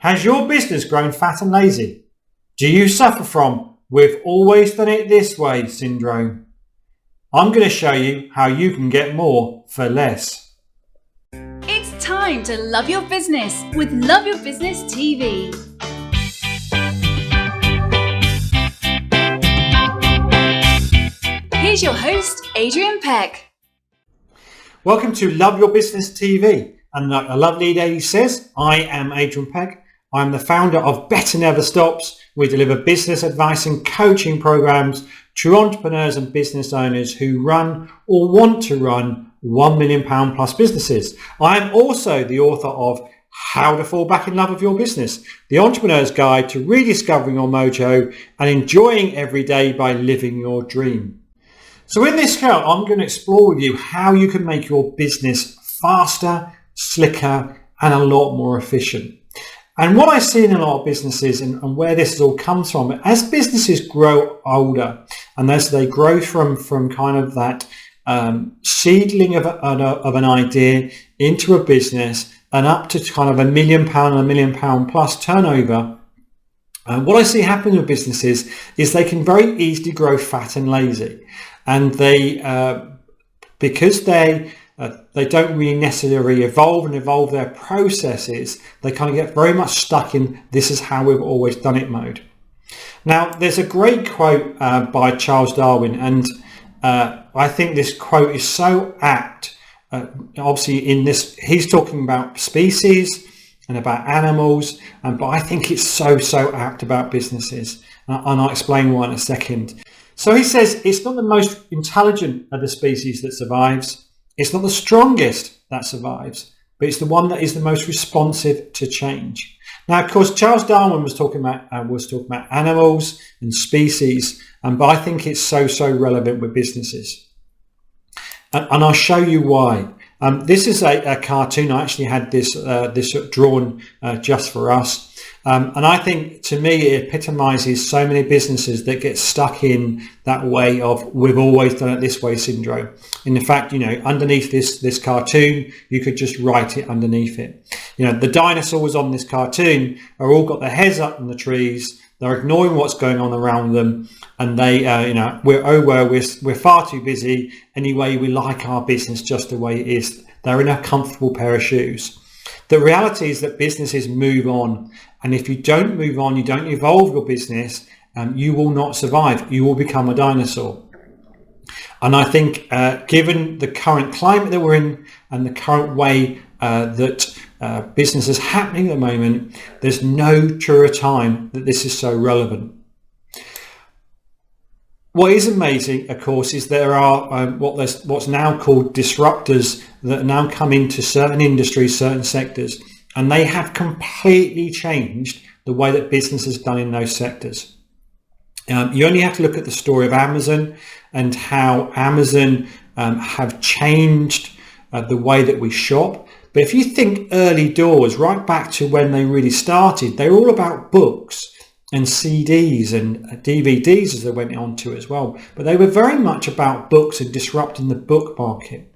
Has your business grown fat and lazy? Do you suffer from "we've always done it this way" syndrome? I'm going to show you how you can get more for less. It's time to love your business with Love Your Business TV. Here's your host, Adrian Peck. Welcome to Love Your Business TV. And like a lovely lady says, I am Adrian Peck. I'm the founder of Better Never Stops. We deliver business advice and coaching programs to entrepreneurs and business owners who run or want to run £1 million plus businesses. I am also the author of How to Fall Back in Love with Your Business, the entrepreneur's guide to rediscovering your mojo and enjoying every day by living your dream. So in this show, I'm going to explore with you how you can make your business faster, slicker, and a lot more efficient. And what I see in a lot of businesses and where this all comes from, as businesses grow older and as they grow from kind of that seedling of an idea into a business and up to kind of £1 million and £1 million plus turnover, what I see happening with businesses is they can very easily grow fat and lazy. And because they don't really necessarily evolve their processes, they kind of get very much stuck in "this is how we've always done it" mode. Now, there's a great quote by Charles Darwin, and I think this quote is so apt. Obviously, in this, he's talking about species and about animals, but I think it's so apt about businesses, and I'll explain why in a second. So he says, it's not the most intelligent of the species that survives. It's not the strongest that survives, but it's the one that is the most responsive to change. Now, of course, Charles Darwin was talking about animals and species, but I think it's so relevant with businesses. And I'll show you why. This is a cartoon. I actually had this drawn just for us. And I think, to me, it epitomizes so many businesses that get stuck in that way of "we've always done it this way" syndrome. And in fact, underneath this cartoon, you could just write it underneath it. The dinosaurs on this cartoon are all got their heads up in the trees. They're ignoring what's going on around them, and we're far too busy. Anyway, we like our business just the way it is. They're in a comfortable pair of shoes. The reality is that businesses move on, and if you don't move on, you don't evolve your business, you will not survive. You will become a dinosaur. And I think given the current climate that we're in and the current way that business is happening at the moment, there's no truer time that this is so relevant. What is amazing, of course, is there are what's now called disruptors that now come into certain industries, certain sectors, and they have completely changed the way that business is done in those sectors. You only have to look at the story of Amazon and how Amazon have changed the way that we shop. But if you think early doors, right back to when they really started, they were all about books and CDs and DVDs as they went on to as well. But they were very much about books and disrupting the book market.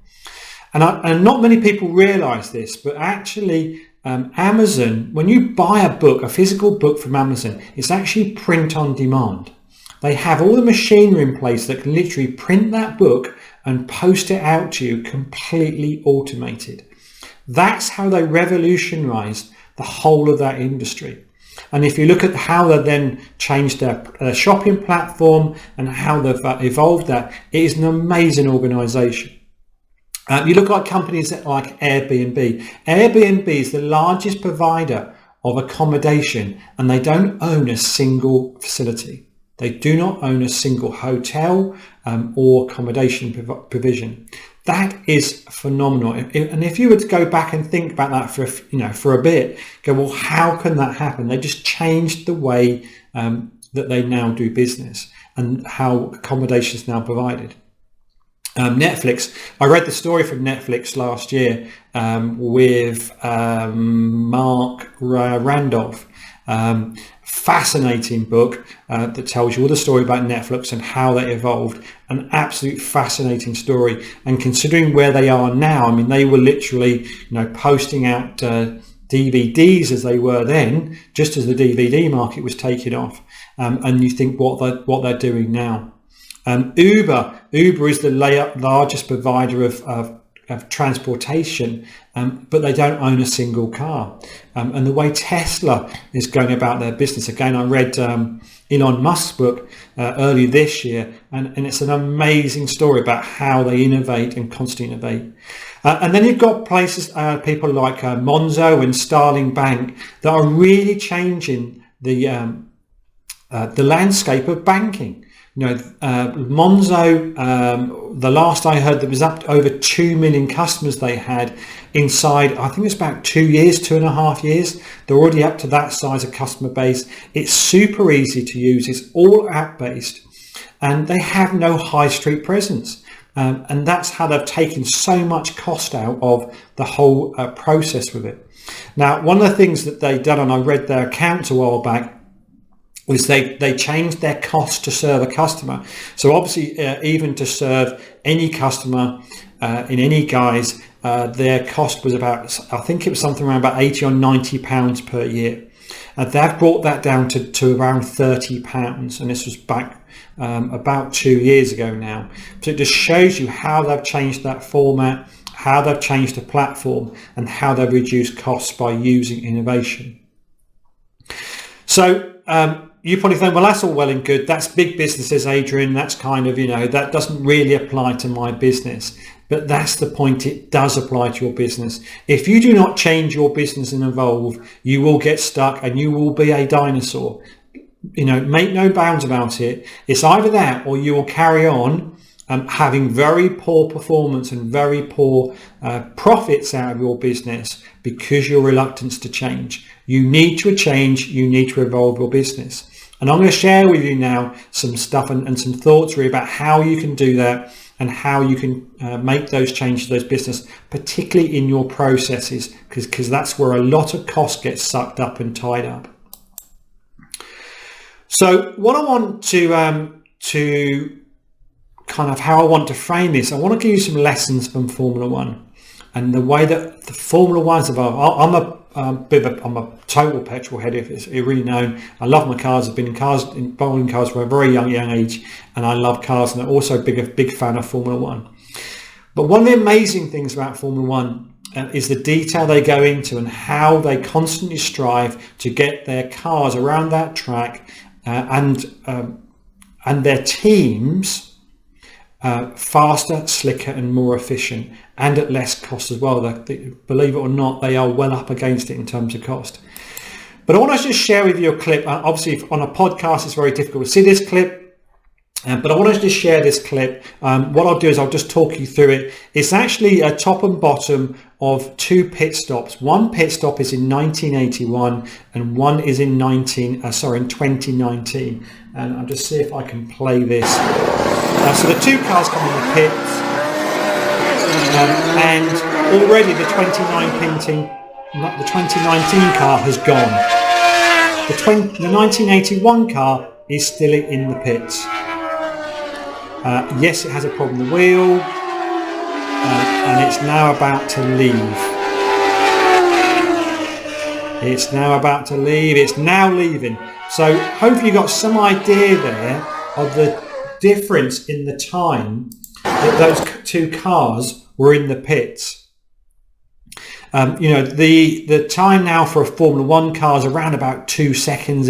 And not many people realize this, but actually Amazon, when you buy a book, a physical book from Amazon, it's actually print on demand. They have all the machinery in place that can literally print that book and post it out to you completely automated. That's how they revolutionized the whole of that industry. And if you look at how they then changed their shopping platform and how they've evolved that, it is an amazing organization. You look at companies like Airbnb. Airbnb is the largest provider of accommodation, and they don't own a single facility. They do not own a single hotel or accommodation provision. That is phenomenal. And if you were to go back and think about that for a bit, go, well, how can that happen? They just changed the way that they now do business and how accommodation is now provided. Netflix. I read the story from Netflix last year with Mark Randolph. Fascinating book that tells you all the story about Netflix and how they evolved. An absolute fascinating story. And considering where they are now, I mean, they were literally, posting out DVDs as they were then, just as the DVD market was taking off. And you think what they're doing now. Uber is the largest provider of transportation, but they don't own a single car. And the way Tesla is going about their business, again, I read Elon Musk's book earlier this year, and it's an amazing story about how they innovate and constantly innovate. And then you've got places, people like Monzo and Starling Bank, that are really changing the landscape of banking. Monzo, the last I heard, there was up to over 2 million customers they had inside, I think it's about 2.5 years. They're already up to that size of customer base. It's super easy to use. It's all app-based, and they have no high street presence. And that's how they've taken so much cost out of the whole process with it. Now, one of the things that they've done, and I read their accounts a while back, was they changed their cost to serve a customer. So obviously, even to serve any customer in any guise, their cost was about, I think it was something around about 80 or 90 pounds per year. They've brought that down to around 30 pounds, and this was back about 2 years ago now. So it just shows you how they've changed that format, how they've changed the platform, and how they've reduced costs by using innovation. So you probably think, well, that's all well and good. That's big businesses, Adrian. That's kind of, that doesn't really apply to my business. But that's the point. It does apply to your business. If you do not change your business and evolve, you will get stuck and you will be a dinosaur. Make no bounds about it. It's either that or you will carry on having very poor performance and very poor profits out of your business because you're reluctant to change. You need to change. You need to evolve your business. And I'm going to share with you now some stuff and some thoughts really about how you can do that and how you can make those changes to those business, particularly in your processes, because that's where a lot of cost gets sucked up and tied up. So what I want to kind of how I want to frame this, I want to give you some lessons from Formula One and the way that the Formula One's evolved. I'm a total petrol head, if it's really known. I love my cars. I've been in bowling cars from a very young age, and I love cars, and I'm also a big fan of Formula One. But one of the amazing things about Formula One is the detail they go into and how they constantly strive to get their cars around that track and their teams faster, slicker and more efficient, and at less cost as well. Believe it or not, they are well up against it in terms of cost. But I want to just share with you a clip. Obviously on a podcast it's very difficult to see this clip, but I want to just share this clip. What I'll do is I'll just talk you through it. It's actually a top and bottom of 2 pit stops. One pit stop is in 1981 and one is in 2019. And I'll just see if I can play this. So the 2 cars come in the pits, and already the 2019 car has gone. The 1981 car is still in the pits. Yes, it has a problem with the wheel, and it's now about to leave. It's now leaving. So hopefully you got some idea there of the difference in the time that those 2 cars were in the pits. The time now for a Formula One car is around about 2 seconds.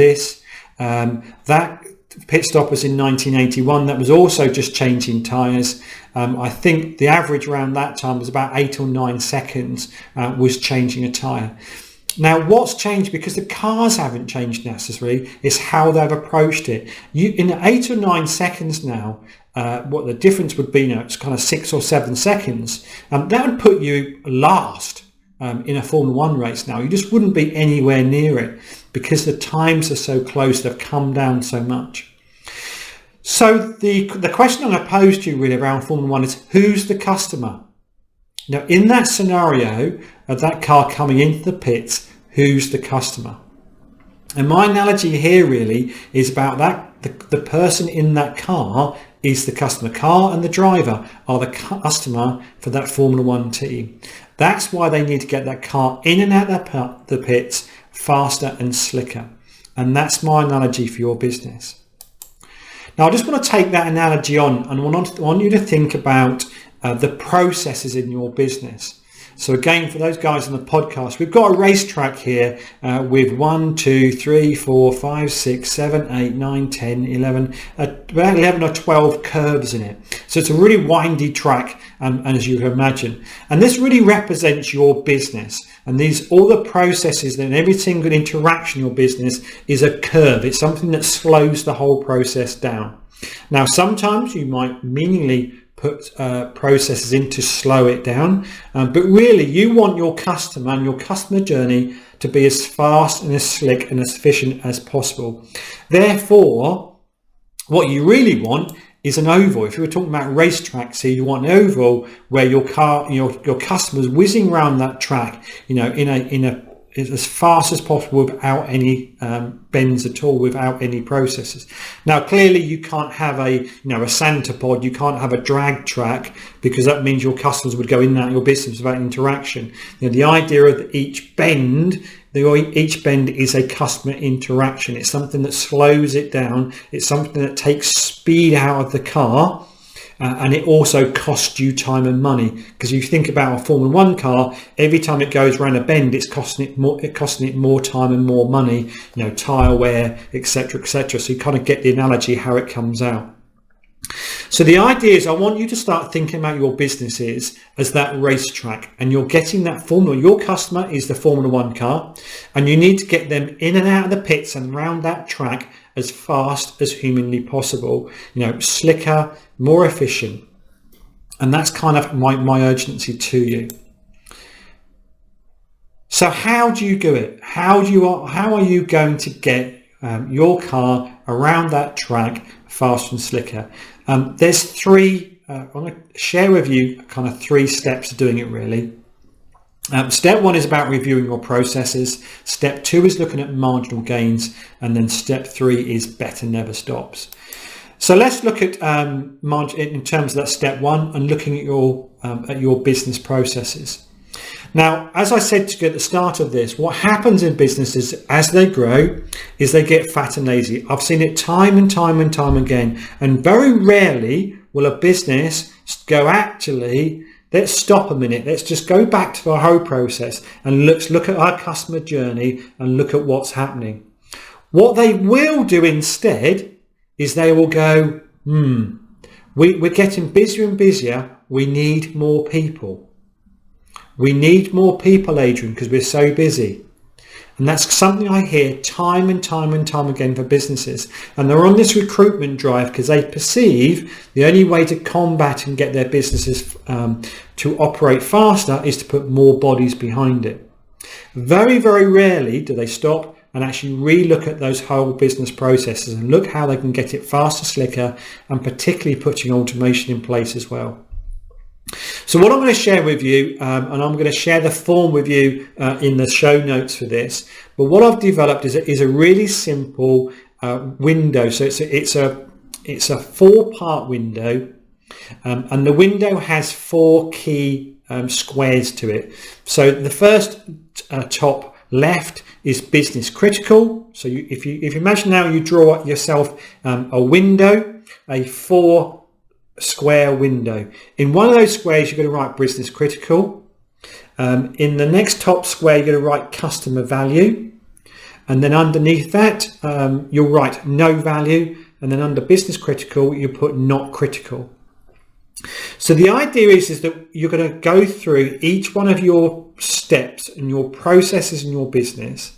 That pit stop was in 1981. That was also just changing tyres. I think the average around that time was about 8 or 9 seconds was changing a tyre. Now, what's changed, because the cars haven't changed necessarily, is how they've approached it. In 8 or 9 seconds now, what the difference would be now, it's kind of 6 or 7 seconds. That would put you last in a Formula One race now. You just wouldn't be anywhere near it because the times are so close, they've come down so much. So the question I'm going to pose to you really around Formula One is, who's the customer? Now, in that scenario of that car coming into the pits, who's the customer? And my analogy here really is about that the person in that car is the customer. Car and the driver are the customer for that Formula One team. That's why they need to get that car in and out the pits faster and slicker. And that's my analogy for your business. Now, I just want to take that analogy on and I want you to think about the processes in your business. So again, for those guys on the podcast, we've got a racetrack here with 1, 2, 3, 4, 5, 6, 7, 8, 9, 10, 11, about 11 or 12 curves in it. So it's a really windy track, and as you can imagine. And this really represents your business. And all the processes and every single interaction in your business is a curve. It's something that slows the whole process down. Now, sometimes you might meaningly put processes in to slow it down, but really you want your customer and your customer journey to be as fast and as slick and as efficient as possible. Therefore, what you really want is an oval. If you were talking about racetracks here, you want an oval where your customer's whizzing around that track, in a as fast as possible without any bends at all, without any processes. Now, clearly you can't have a Santa pod, you can't have a drag track, because that means your customers would go in and out of your business without interaction. The idea of each bend is a customer interaction. It's something that slows it down. It's something that takes speed out of the car. And it also costs you time and money, because you think about a Formula 1 car, every time it goes around a bend, it's costing it more time and more money, tyre wear, etc., etc. So you kind of get the analogy how it comes out. So the idea is I want you to start thinking about your businesses as that racetrack, and you're getting that formula. Your customer is the Formula 1 car, and you need to get them in and out of the pits and around that track as fast as humanly possible, slicker, more efficient. And that's kind of my urgency to you. So how do you do it? How are you going to get your car around that track faster and slicker? There's three, I'm going to share with you kind of 3 steps to doing it really. Step 1 is about reviewing your processes. Step 2 is looking at marginal gains. And then step 3 is better never stops. So let's look at in terms of that step 1 and looking at your business processes. Now, as I said to you at the start of this, what happens in businesses as they grow is they get fat and lazy. I've seen it time and time and time again. And very rarely will a business go, actually, let's stop a minute. Let's just go back to the whole process and let's look at our customer journey and look at what's happening. What they will do instead is they will go, we're getting busier and busier. We need more people. We need more people, Adrian, because we're so busy. And that's something I hear time and time and time again for businesses. And they're on this recruitment drive because they perceive the only way to combat and get their businesses to operate faster is to put more bodies behind it. Very, very rarely do they stop and actually re-look at those whole business processes and look how they can get it faster, slicker, and particularly putting automation in place as well. So what I'm going to share with you, and I'm going to share the form with you in the show notes for this, but what I've developed is a really simple window. So it's a 4-part window, and the window has 4 key squares to it. So the first top left is business critical. So if you imagine now you draw yourself a window, a 4 square window. In one of those squares, you're going to write business critical. In the next top square, you're going to write customer value. And then underneath that, you'll write no value. And then under business critical, you put not critical. So the idea is that you're going to go through each one of your steps and your processes in your business.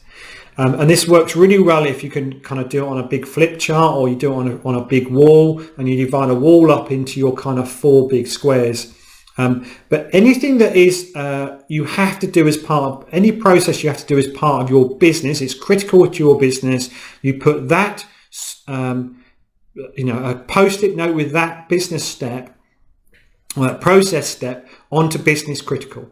And this works really well if you can kind of do it on a big flip chart, or you do it on a big wall, and you divide a wall up into your kind of 4 big squares. But anything that is you have to do as part of any process, you have to do as part of your business, it's critical to your business. You put that, a post-it note with that business step, or that process step, onto business critical.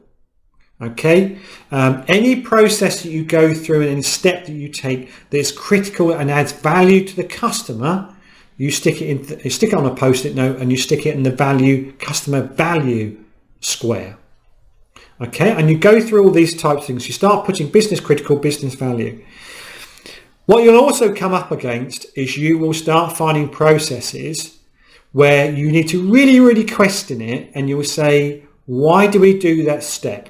Okay, any process that you go through and any step that you take that is critical and adds value to the customer, you stick it on a post-it note and you stick it in the customer value square. Okay, and you go through all these types of things. You start putting business critical, business value. What you'll also come up against is you will start finding processes where you need to really, really question it, and you'll say, why do we do that step?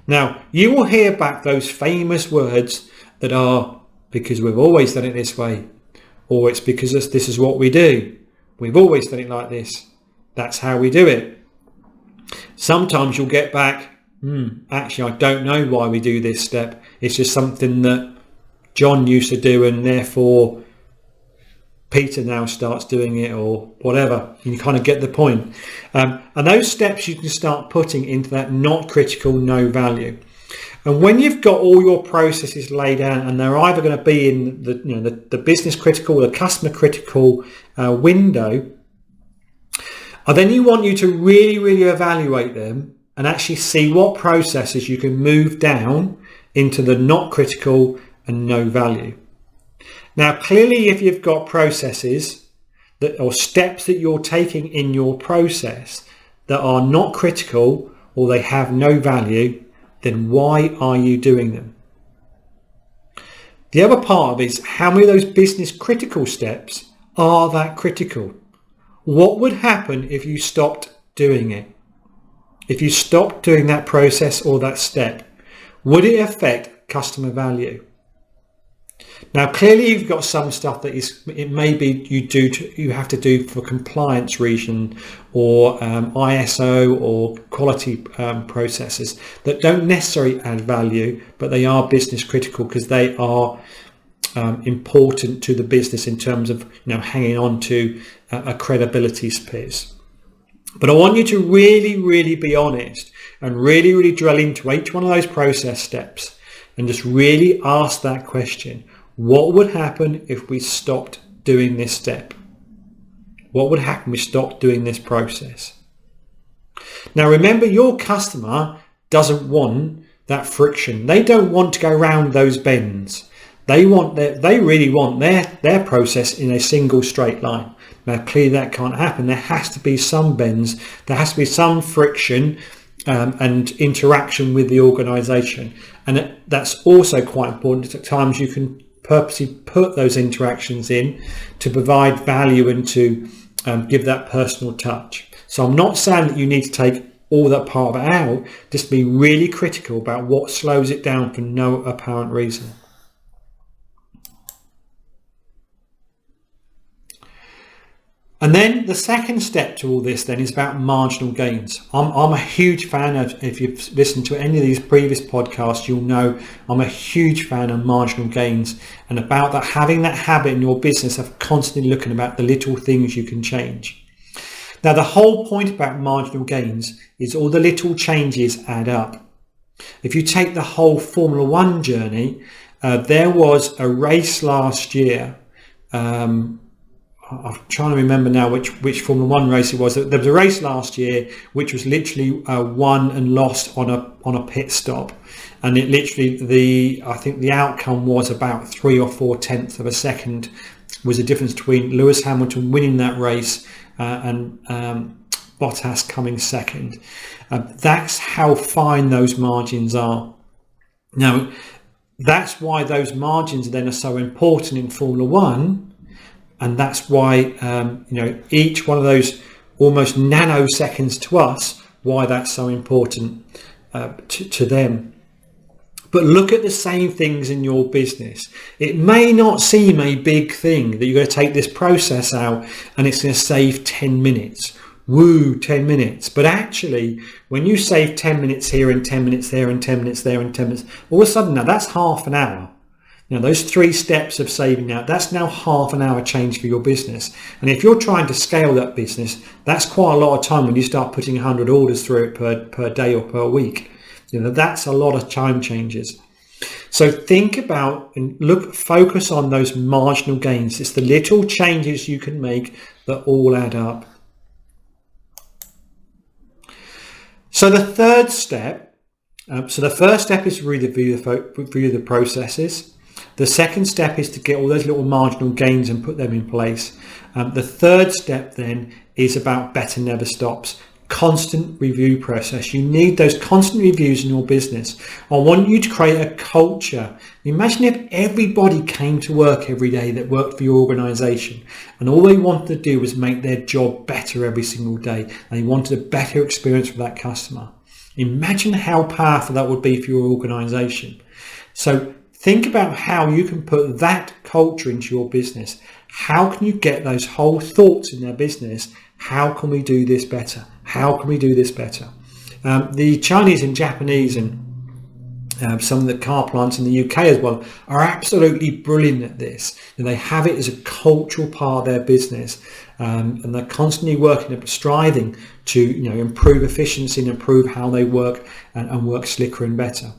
Now, you will hear back those famous words that are, because we've always done it this way, or it's because this is what we do. We've always done it like this. That's how we do it. Sometimes you'll get back, actually, I don't know why we do this step. It's just something that John used to do, and therefore Peter now starts doing it, or whatever. You kind of get the point. And those steps you can start putting into that not critical, no value. And when you've got all your processes laid out, and they're either going to be in the business critical or the customer critical window, and then you want you to really, really evaluate them and actually see what processes you can move down into the not critical and no value. Now, clearly, if you've got processes or steps that you're taking in your process that are not critical or they have no value, then why are you doing them? The other part of it is how many of those business critical steps are that critical? What would happen if you stopped doing it? If you stopped doing that process or that step, would it affect customer value? Now, clearly, you've got some stuff that it may be you have to do for compliance reason or ISO or quality processes that don't necessarily add value, but they are business critical because they are important to the business in terms of hanging on to a credibility piece. But I want you to really, really be honest and really, really drill into each one of those process steps and just really ask that question. What would happen if we stopped doing this step? What would happen if we stopped doing this process? Now, remember, your customer doesn't want that friction. They don't want to go around those bends. They really want their process in a single straight line. Now, clearly that can't happen. There has to be some bends. There has to be some friction and interaction with the organisation. And that's also quite important. At times you can purposely put those interactions in to provide value and to give that personal touch. So I'm not saying that you need to take all that part of it out, just be really critical about what slows it down for no apparent reason. And then the second step to all this then is about marginal gains. I'm a huge fan of, if you've listened to any of these previous podcasts, you'll know I'm a huge fan of marginal gains and about that, having that habit in your business of constantly looking about the little things you can change. Now, the whole point about marginal gains is all the little changes add up. If you take the whole Formula One journey, there was a race last year. I'm trying to remember now which Formula One race it was. There was a race last year which was literally won and lost on a pit stop, and it literally I think the outcome was about 3 or 4 tenths of a second was the difference between Lewis Hamilton winning that race and Bottas coming second. That's how fine those margins are. Now, that's why those margins then are so important in Formula One. And that's why, each one of those almost nanoseconds to us, why that's so important to them. But look at the same things in your business. It may not seem a big thing that you're going to take this process out and it's going to save 10 minutes. Woo, 10 minutes. But actually, when you save 10 minutes here and 10 minutes there and 10 minutes there and 10 minutes, all of a sudden now that's half an hour. Now, those 3 steps of saving out, that's now half an hour change for your business. And if you're trying to scale that business, that's quite a lot of time when you start putting 100 orders through it per day or per week. That's a lot of time changes. So think about and focus on those marginal gains. It's the little changes you can make that all add up. So the third step, the first step is to review the processes. The second step is to get all those little marginal gains and put them in place. The third step then is about better never stops. constant review process. You need those constant reviews in your business. I want you to create a culture. Imagine if everybody came to work every day that worked for your organization, and all they wanted to do was make their job better every single day, and they wanted a better experience for that customer. Imagine how powerful that would be for your organization. So think about how you can put that culture into your business. How can you get those whole thoughts in their business? How can we do this better? How can we do this better? The Chinese and Japanese and some of the car plants in the UK as well are absolutely brilliant at this. And they have it as a cultural part of their business, and they're constantly working at striving to improve efficiency and improve how they work and work slicker and better.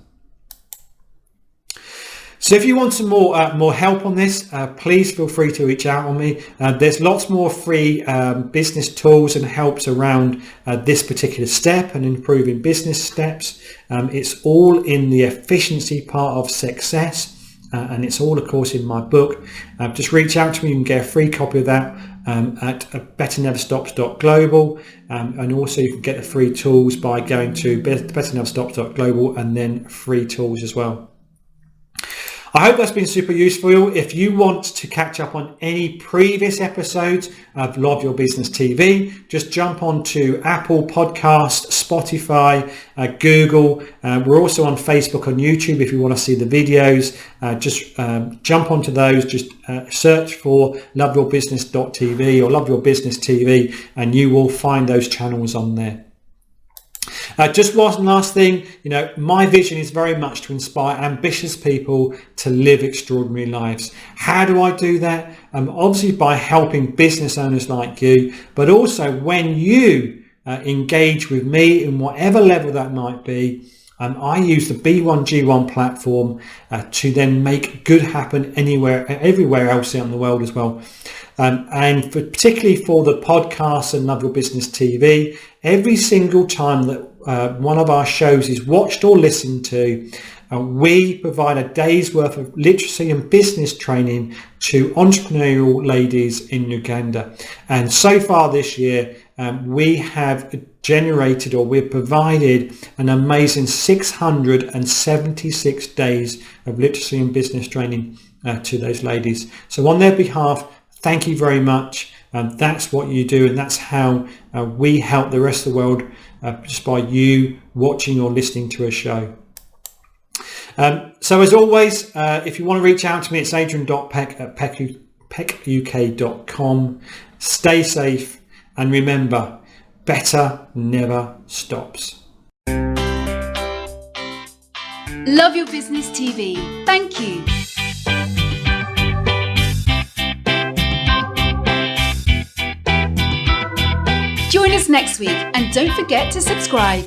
So if you want some more help on this, please feel free to reach out on me. There's lots more free business tools and helps around this particular step and improving business steps. It's all in the efficiency part of success, and it's all, of course, in my book. Just reach out to me. You can get a free copy of that at betterneverstops.global, and also you can get the free tools by going to betterneverstops.global and then free tools as well. I hope that's been super useful. If you want to catch up on any previous episodes of Love Your Business TV, just jump onto Apple Podcasts, Spotify, Google. We're also on Facebook and YouTube if you want to see the videos. Just jump onto those. Just search for loveyourbusiness.tv or Love Your Business TV, and you will find those channels on there. Just one last thing, my vision is very much to inspire ambitious people to live extraordinary lives. How do I do that? Obviously by helping business owners like you, but also when you engage with me in whatever level that might be. I use the B1G1 platform to then make good happen everywhere else in the world as well. And particularly for the podcast and Love Your Business TV, every single time that one of our shows is watched or listened to, we provide a day's worth of literacy and business training to entrepreneurial ladies in Uganda. And so far this year, we have generated, or we've provided, an amazing 676 days of literacy and business training to those ladies. So on their behalf, thank you very much. That's what you do, and that's how we help the rest of the world, just by you watching or listening to a show. So as always, if you want to reach out to me, it's adrian.peck@peckuk.com. Stay safe, and remember, better never stops. Love Your Business TV. Thank you. Join us next week, and don't forget to subscribe.